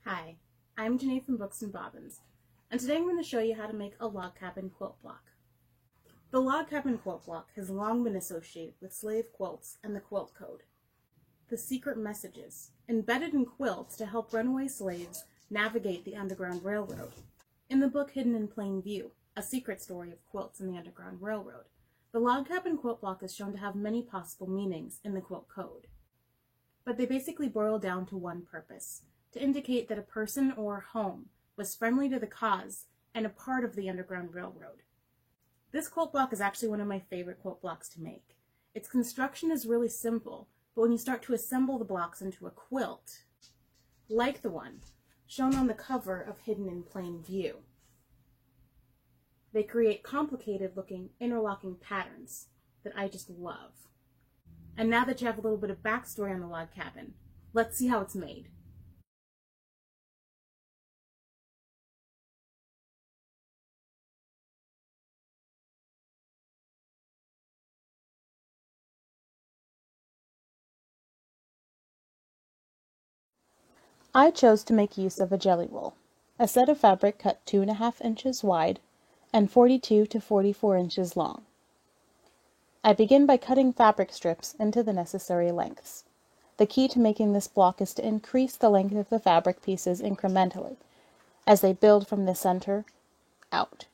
Hi, I'm Janae from Books and Bobbins, and today I'm going to show you how to make a log cabin quilt block. The log cabin quilt block has long been associated with slave quilts and the quilt code. The secret messages, embedded in quilts to help runaway slaves navigate the Underground Railroad. In the book Hidden in Plain View, A Secret Story of Quilts in the Underground Railroad, the log cabin quilt block is shown to have many possible meanings in the quilt code. But they basically boil down to one purpose: to indicate that a person or home was friendly to the cause and a part of the Underground Railroad. This quilt block is actually one of my favorite quilt blocks to make. Its construction is really simple, but when you start to assemble the blocks into a quilt, like the one shown on the cover of Hidden in Plain View, they create complicated looking interlocking patterns that I just love. And now that you have a little bit of backstory on the log cabin, let's see how it's made. I chose to make use of a jelly wool, a set of fabric cut 2.5 inches wide and 42 to 44 inches long. I begin by cutting fabric strips into the necessary lengths. The key to making this block is to increase the length of the fabric pieces incrementally, as they build from the center out.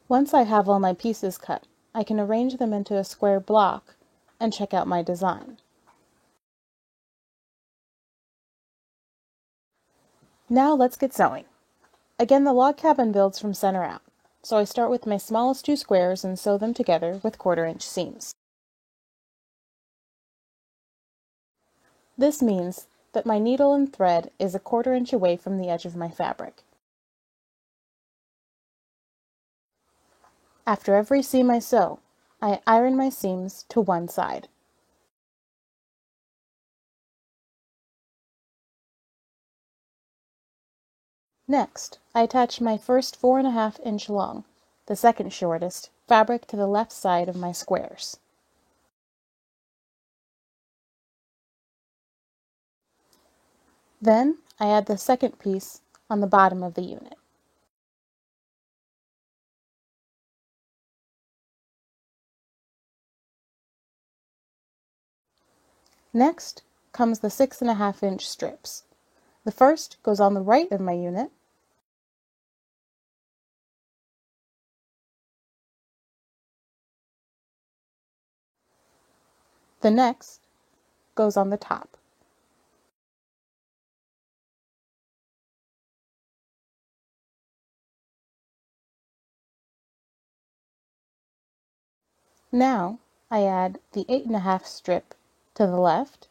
Once I have all my pieces cut, I can arrange them into a square block and check out my design. Now let's get sewing. Again, the log cabin builds from center out, so I start with my smallest 2 squares and sew them together with 1/4 inch seams. This means that my needle and thread is 1/4 inch away from the edge of my fabric. After every seam I sew, I iron my seams to one side. Next, I attach my first 4.5 inch long, the second shortest, fabric to the left side of my squares. Then, I add the second piece on the bottom of the unit. Next comes the 6.5 inch strips. The first goes on the right of my unit, the next goes on the top. Now I add the 8.5 strip to the left,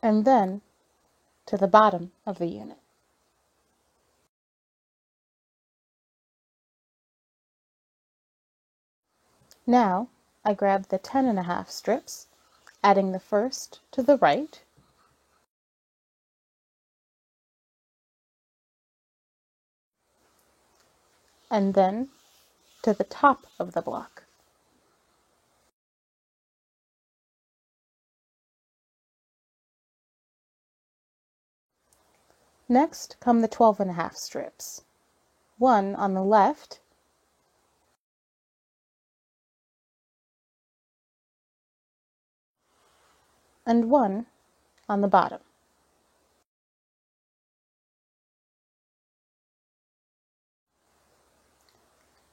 and then to the bottom of the unit. Now I grab the 10.5 strips, adding the first to the right, and then to the top of the block. Next come the 12.5 strips, one on the left and one on the bottom.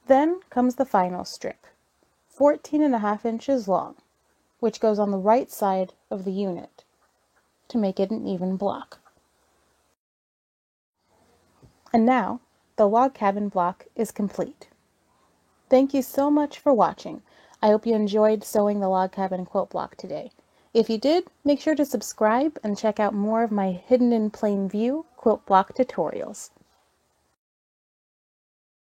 Then comes the final strip, 14.5 inches long, which goes on the right side of the unit to make it an even block. And now, the log cabin block is complete. Thank you so much for watching. I hope you enjoyed sewing the log cabin quilt block today. If you did, make sure to subscribe and check out more of my Hidden in Plain View quilt block tutorials.